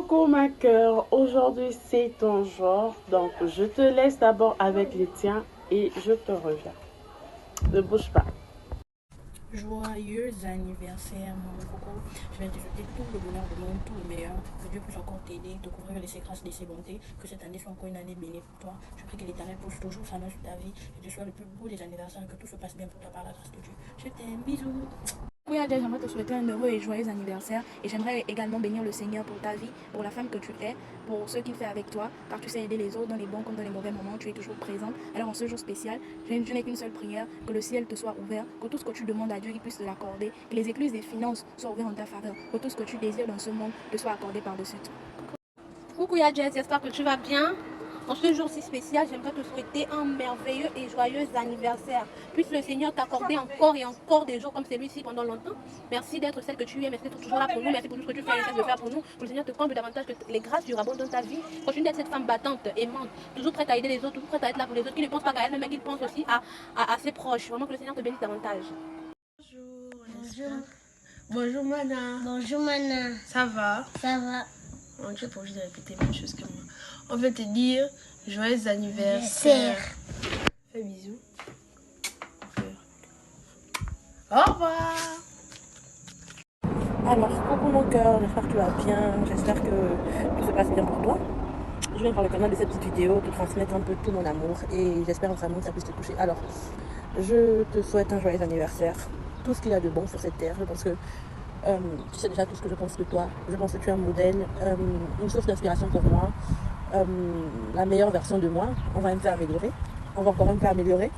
Coucou ma cœur, aujourd'hui c'est ton jour, donc je te laisse d'abord avec les tiens et je te reviens. Ne bouge pas. Joyeux anniversaire, mon coco. Je viens te souhaiter tout le bonheur du monde, tout le meilleur. Que Dieu puisse encore t'aider, te couvrir de ses grâces, de ses bontés. Que cette année soit encore une année bénie pour toi. Je prie que l'Éternel pousse toujours sa main sur ta vie. Que tu sois le plus beau des anniversaires. Que tout se passe bien pour toi par la grâce de Dieu. Je t'aime, bisous. Oui, Adèle, j'aimerais te souhaiter un heureux et joyeux anniversaire et j'aimerais également bénir le Seigneur pour ta vie, pour la femme que tu es, pour ce qu'il fait avec toi, car tu sais aider les autres dans les bons comme dans les mauvais moments, tu es toujours présente. Alors en ce jour spécial, je n'ai qu'une seule prière, que le ciel te soit ouvert, que tout ce que tu demandes à Dieu, il puisse te l'accorder, que les écluses des finances soient ouvertes en ta faveur, que tout ce que tu désires dans ce monde te soit accordé par-dessus tout. Coucou Yadjes, j'espère que tu vas bien. En ce jour si spécial, j'aimerais te souhaiter un merveilleux et joyeux anniversaire. Puisse le Seigneur t'accorder encore et encore des jours comme celui-ci pendant longtemps. Merci d'être celle que tu es, merci d'être toujours là pour nous, merci pour tout ce que tu fais et cesse de faire pour nous. Que le Seigneur te comble davantage, que les grâces surabondent dans ta vie. Continue d'être cette femme battante, aimante, toujours prête à aider les autres, toujours prête à être là pour les autres, qui ne pense pas qu'à elle-même, mais qui pense aussi à ses proches. Vraiment que le Seigneur te bénisse davantage. Bonjour. Bonjour Mana. Bonjour Mana. Ça va? Ça va? On tu es pas obligé de répéter la même chose que moi. On veut te dire joyeux anniversaire. Fais bisous. Au revoir. Alors, coucou mon cœur, j'espère que tu vas bien, j'espère que tout se passe bien pour toi. Je viens par le canal de cette petite vidéo te transmettre un peu tout mon amour et j'espère vraiment que ça puisse te toucher. Alors, je te souhaite un joyeux anniversaire, tout ce qu'il y a de bon sur cette terre. Je pense que tu sais déjà tout ce que je pense de toi. Je pense que tu es un modèle, une source d'inspiration pour moi, la meilleure version de moi. On va me faire améliorer, on va encore me faire améliorer,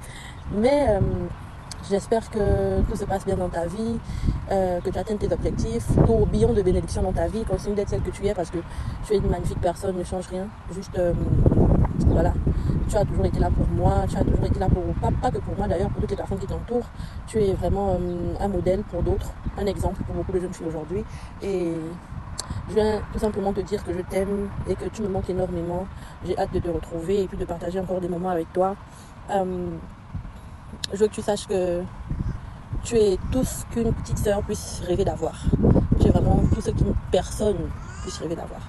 mais j'espère que tout se passe bien dans ta vie, que tu atteignes tes objectifs, tourbillon de bénédictions dans ta vie. Continue d'être celle que tu es parce que tu es une magnifique personne, ne change rien. Juste, voilà, tu as toujours été là pour moi, tu as toujours été là pour, pas que pour moi d'ailleurs, pour toutes les personnes qui t'entourent. Tu es vraiment un modèle pour d'autres, un exemple pour beaucoup de jeunes filles aujourd'hui. Et je viens tout simplement te dire que je t'aime et que tu me manques énormément. J'ai hâte de te retrouver et puis de partager encore des moments avec toi. Je veux que tu saches que tu es tout ce qu'une petite sœur puisse rêver d'avoir. Tu es vraiment tout ce qu'une personne puisse rêver d'avoir.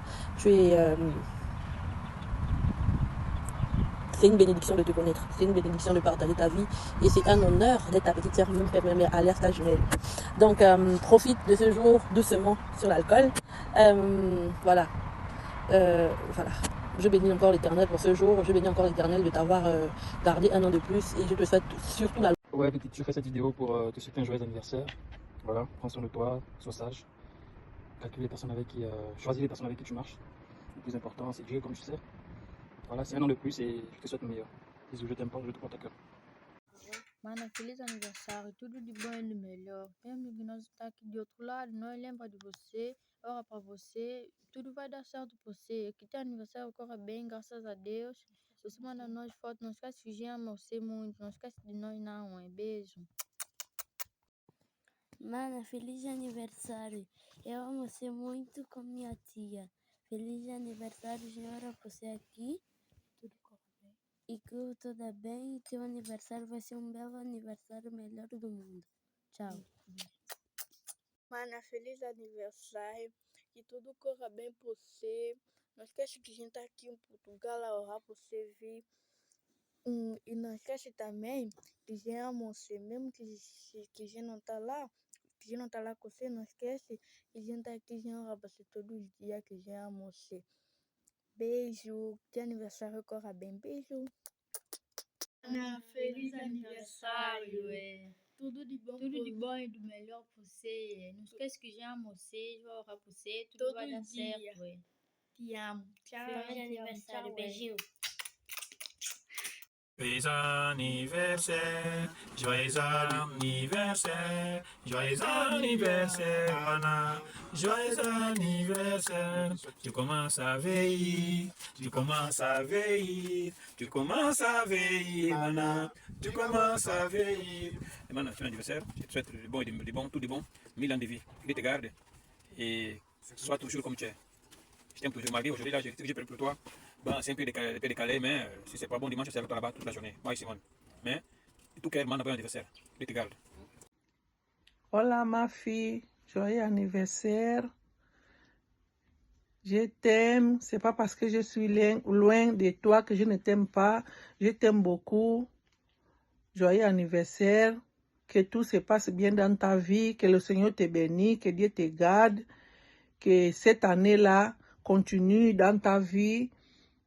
C'est une bénédiction de te connaître. C'est une bénédiction de partager ta vie. Et c'est un honneur d'être ta petite sœur, même à l'air ta jumelle. Donc, profite de ce jour doucement sur l'alcool. Voilà. Voilà. Je bénis encore l'Éternel pour ce jour. Je bénis encore l'Éternel de t'avoir gardé un an de plus. Et je te souhaite surtout la... Ouais, petite, je fais cette vidéo pour te souhaiter un joyeux anniversaire. Voilà, prends soin de toi, sois sage. Calcule les personnes avec qui, choisis les personnes avec qui tu marches. Le plus important, c'est Dieu, comme tu sais. Voilà, c'est un an de plus et je te souhaite le meilleur. Bisous, je t'aime pas, je te porte à cœur. Mana, feliz aniversário, tudo de bom e do melhor. Mesmo que nós está aqui de outro lado, nós lembra de você, ora para você, tudo vai dar certo para você. Que teu aniversário corra bem, graças a Deus. Você manda nós fotos, não esquece que ama você muito, não esquece de nós não, beijo. Mana, feliz aniversário. Eu amo você muito com minha tia. Feliz aniversário, senhora, você aqui. Tudo corre bem. E que tudo bem. E teu aniversário vai ser um belo aniversário, melhor do mundo. Tchau. Mana, feliz aniversário, que tudo corra bem por você. Não esquece que a gente tá aqui em Portugal a orar por você vir. E não esquece também que já amo você, mesmo que a gente não tá lá, que a gente não tá lá com você, não esquece que a gente tá aqui já ora você todos os dias, que já amo você. Beijo, que aniversário corra bem, beijo. Ana, feliz aniversário, tudo de bom e do melhor para você. Não esquece que já amo você, vou orar por você, tudo Todo vai dar dia. certo. Te amo. Tchau. Feliz aniversário, Tchau, beijinho. Joyeux anniversaire, joyeux anniversaire, joyeux anniversaire, Anna, joyeux anniversaire. Tu commences à veiller, tu commences à veiller, tu commences à veiller, Anna, tu commences à veiller. Et maintenant, c'est l'anniversaire, je te souhaite du bon et du bon, tout du bon, 1000 ans de vie, Dieu te garde et sois toujours comme tu es. Je t'aime toujours, malgré aujourd'hui, là, ce que j'ai prévu pour toi. Bon, c'est un peu décalé, mais si c'est pas bon dimanche, je serai avec toi là-bas toute la journée. Moi et Simone. Mais, tout cœur, mon anniversaire. Dieu te garde. Hola ma fille, joyeux anniversaire. Je t'aime, c'est pas parce que je suis loin de toi que je ne t'aime pas. Je t'aime beaucoup. Joyeux anniversaire. Que tout se passe bien dans ta vie. Que le Seigneur te bénisse. Que Dieu te garde. Que cette année-là continue dans ta vie.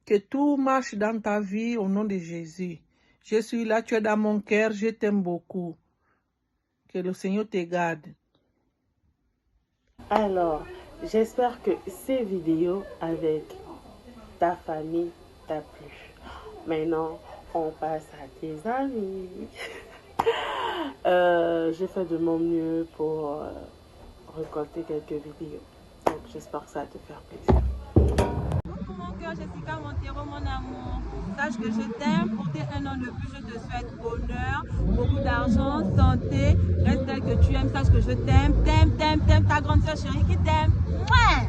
Que tout marche dans ta vie au nom de Jésus. Je suis là, tu es dans mon cœur. Je t'aime beaucoup. Que le Seigneur te garde. Alors, j'espère que ces vidéos avec ta famille t'a plu. Maintenant, on passe à tes amis. J'ai fait de mon mieux pour récolter quelques vidéos. Donc, j'espère que ça va te faire plaisir. Coucou mon cœur, Jessica Montero, mon amour. Sache que je t'aime. Pour tes 1 an de plus, je te souhaite bonheur, beaucoup d'argent, santé. Reste tel que tu aimes. Sache que je t'aime. T'aime. Ta grande soeur chérie qui t'aime. Ouais.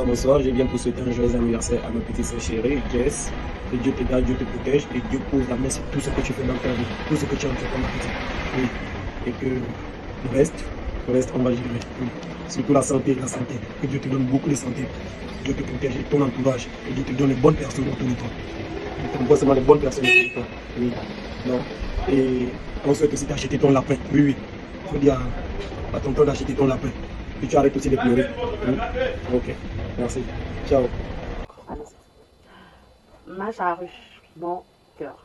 Bonsoir, je viens pour souhaiter un joyeux anniversaire à ma petite soeur chérie, Jess. Que Dieu te garde, Dieu te protège et Dieu pose la main sur tout ce que tu fais dans ta vie, tout ce que tu as fait comme petite. Oui. Et que le reste, on va gérer. Oui. Surtout la santé. Que Dieu te donne beaucoup de santé. Dieu te protège et ton entourage. Et Dieu te donne les bonnes personnes autour de toi. On voit seulement les bonnes personnes autour de toi. Oui. Non. Et on souhaite aussi d'acheter ton lapin. Oui. Il faut dire à tonton d'acheter ton lapin. Et tu arrêtes aussi de pleurer. Oui. Ok. Merci. Ciao. Ma charrue, mon cœur.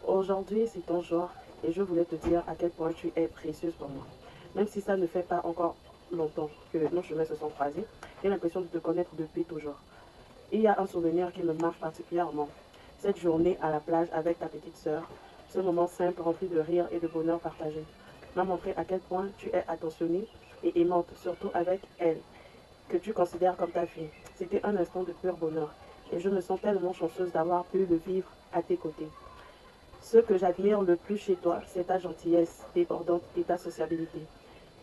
Aujourd'hui, c'est ton jour et je voulais te dire à quel point tu es précieuse pour moi. Même si ça ne fait pas encore longtemps que nos chemins se sont croisés, j'ai l'impression de te connaître depuis toujours. Il y a un souvenir qui me marque particulièrement. Cette journée à la plage avec ta petite sœur, ce moment simple rempli de rire et de bonheur partagé, m'a montré à quel point tu es attentionnée et aimante, surtout avec elle, que tu considères comme ta fille. C'était un instant de pur bonheur et je me sens tellement chanceuse d'avoir pu le vivre à tes côtés. Ce que j'admire le plus chez toi, c'est ta gentillesse débordante et ta sociabilité.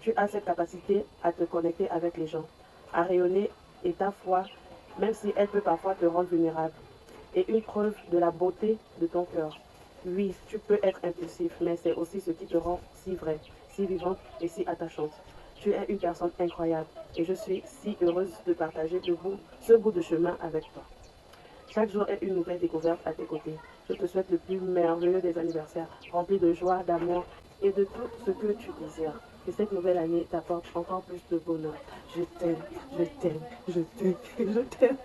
Tu as cette capacité à te connecter avec les gens, à rayonner et ta foi, même si elle peut parfois te rendre vulnérable. Et une preuve de la beauté de ton cœur. Oui, tu peux être impulsif, mais c'est aussi ce qui te rend si vraie, si vivante et si attachante. Tu es une personne incroyable et je suis si heureuse de partager ce bout de chemin avec toi. Chaque jour est une nouvelle découverte à tes côtés. Je te souhaite le plus merveilleux des anniversaires, rempli de joie, d'amour et de tout ce que tu désires. Que cette nouvelle année t'apporte encore plus de bonheur. Je t'aime, je t'aime, je t'aime, je t'aime.